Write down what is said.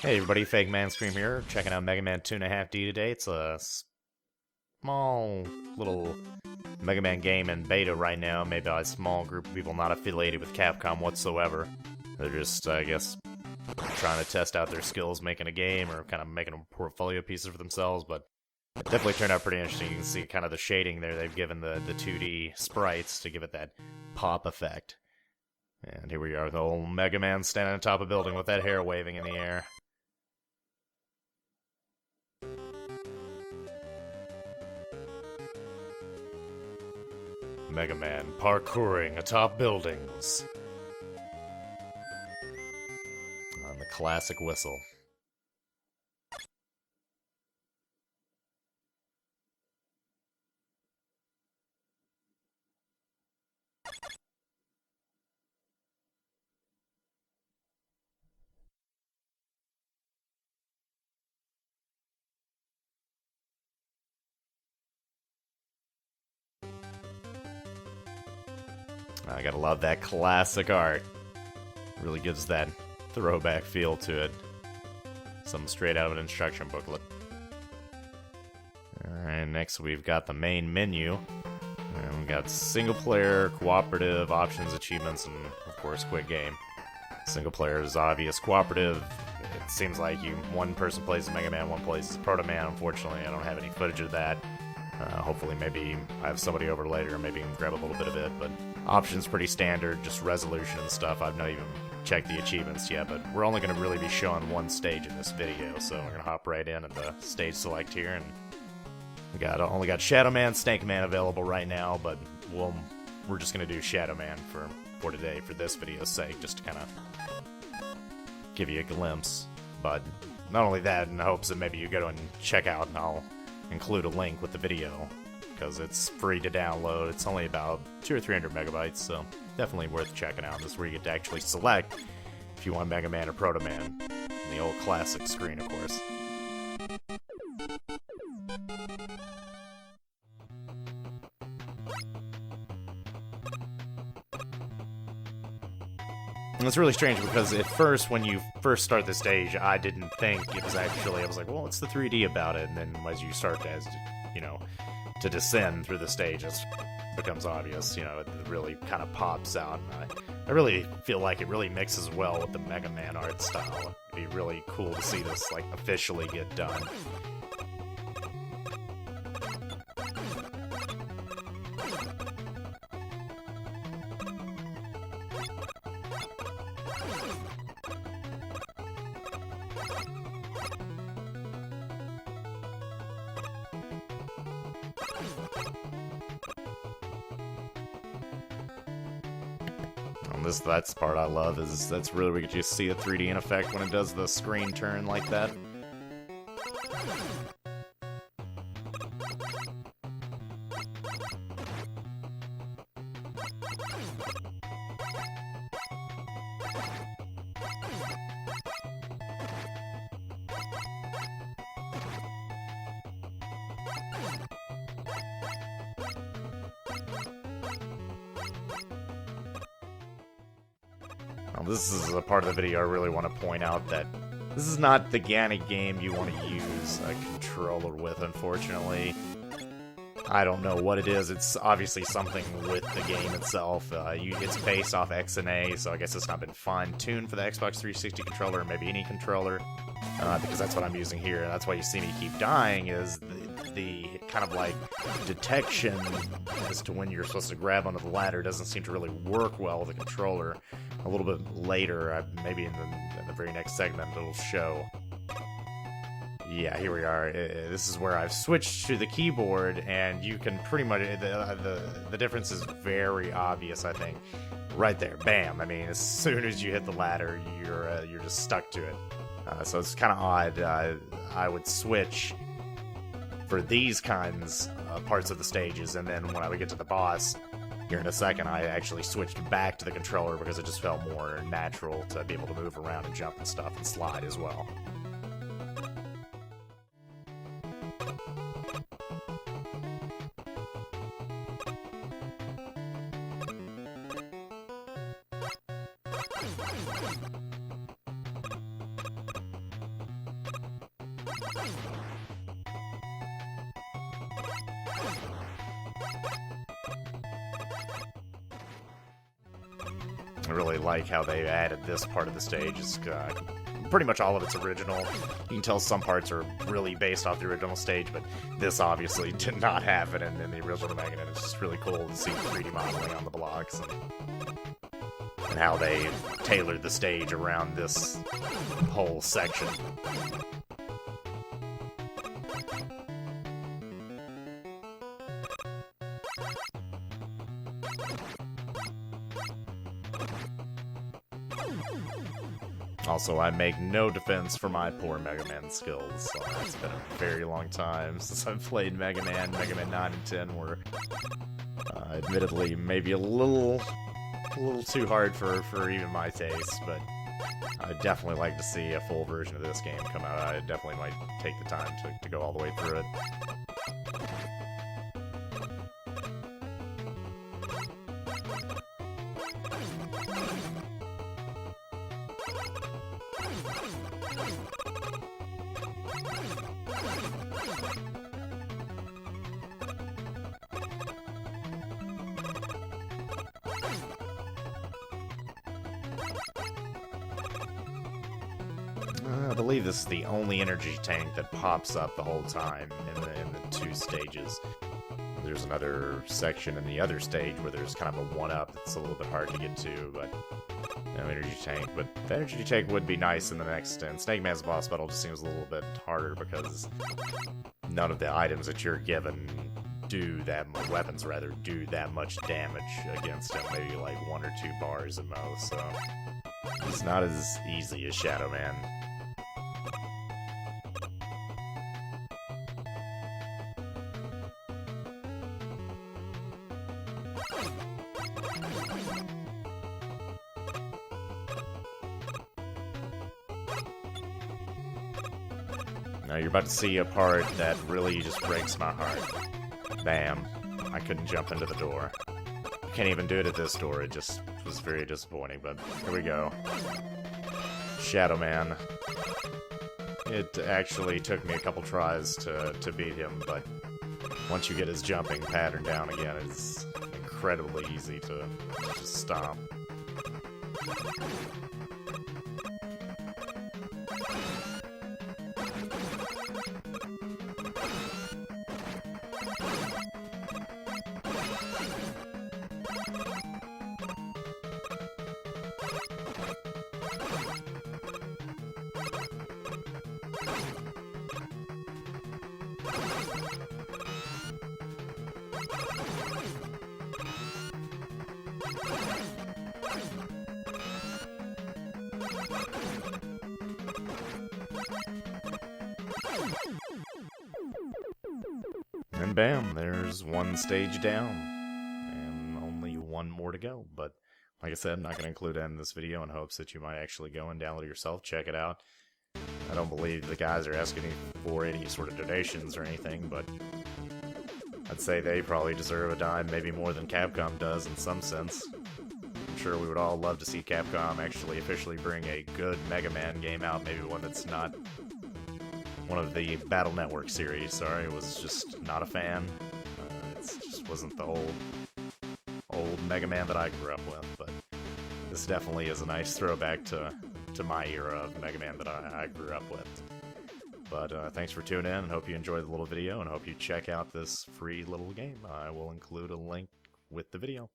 Hey everybody, Fake Man Scream here, checking out Megaman 2.5D today. It's a small little Mega Man game in beta right now, made by a small group of people not affiliated with Capcom whatsoever. They're just, I guess, trying to test out their skills making a game or kind of making a portfolio pieces for themselves, but it definitely turned out pretty interesting. You can see kind of the shading there they've given the 2D sprites to give it that pop effect. And here we are, the old Mega Man standing on top of a building with that hair waving in the air. Mega Man parkouring atop buildings on the classic whistle. I gotta love that classic art. Really gives that throwback feel to it. Something straight out of an instruction booklet. Alright, next we've got the main menu. And we've got single player, cooperative, options, achievements, and of course, quick game. Single player is obvious. Cooperative, it seems like one person plays as Mega Man, one plays as Proto Man. Unfortunately, I don't have any footage of that. Hopefully, maybe I have somebody over later, maybe can grab a little bit of it. But options pretty standard, just resolution and stuff. I've not even checked the achievements yet, but we're only going to really be showing one stage in this video, so we're going to hop right in at the stage select here, and we only got Shadowman, Snake Man available right now, but we're just going to do Shadowman for today, for this video's sake, just to kind of give you a glimpse. But not only that, in the hopes that maybe you go and check out, and I'll include a link with the video, because it's free to download. It's only about 200 or 300 megabytes, so definitely worth checking out. This is where you get to actually select if you want Mega Man or Proto Man. The old classic screen, of course. And it's really strange because at first, when you first start the stage, I didn't think it was actually, I was like, well, what's the 3D about it? And then as you start to descend through the stage, it becomes obvious, it really kind of pops out. And I really feel like it really mixes well with the Mega Man art style. It'd be really cool to see this, officially get done. That's the part I love, is that's really where you just see a 3D in effect when it does the screen turn like that. This is a part of the video I really want to point out that this is not the Gannic game you want to use a controller with, unfortunately. I don't know what it is. It's obviously something with the game itself. It's based off X and A, so I guess it's not been fine-tuned for the Xbox 360 controller, or maybe any controller, because that's what I'm using here, and that's why you see me keep dying, is the kind of detection as to when you're supposed to grab onto the ladder doesn't seem to really work well with the controller. A little bit later, maybe in the very next segment, it'll show. Yeah, here we are. This is where I've switched to the keyboard, and you can pretty much, the difference is very obvious, I think. Right there, bam. I mean, as soon as you hit the ladder, you're just stuck to it. So it's kind of odd. I would switch for these kinds of parts of the stages, and then when I would get to the boss, here in a second, I actually switched back to the controller because it just felt more natural to be able to move around and jump and stuff and slide as well. I really like how they added this part of the stage. It's pretty much all of it's original. You can tell some parts are really based off the original stage, but this obviously did not have it in the original Megaman. It's just really cool to see 3D modeling on the blocks and how they tailored the stage around this whole section. Also, I make no defense for my poor Mega Man skills. It's been a very long time since I've played Mega Man. Mega Man 9 and 10 were, admittedly, maybe a little too hard for even my taste, but I'd definitely like to see a full version of this game come out. I definitely might take the time to go all the way through it. I believe this is the only energy tank that pops up the whole time in the two stages. There's another section in the other stage where there's kind of a one-up that's a little bit hard to get to, but no energy tank. But the energy tank would be nice in the next, and Snake Man's boss battle just seems a little bit harder because none of the items that you're given do that, weapons rather, do that much damage against him. Maybe like 1 or 2 bars at most, so it's not as easy as Shadowman. Now you're about to see a part that really just breaks my heart. Bam. I couldn't jump into the door. Can't even do it at this door. It just was very disappointing, but here we go. Shadowman. It actually took me a couple tries to beat him, but once you get his jumping pattern down again, it's incredibly easy to just stomp. And bam, there's one stage down, and only one more to go. But like I said, I'm not going to include that in this video in hopes that you might actually go and download it yourself, check it out. I don't believe the guys are asking for any sort of donations or anything, but I'd say they probably deserve a dime, maybe more than Capcom does in some sense. I'm sure we would all love to see Capcom actually officially bring a good Mega Man game out, maybe one that's not one of the Battle Network series. Sorry, I was just not a fan. It just wasn't the old Mega Man that I grew up with, but this definitely is a nice throwback to my era of Mega Man that I grew up with. But thanks for tuning in, and hope you enjoyed the little video, and hope you check out this free little game. I will include a link with the video.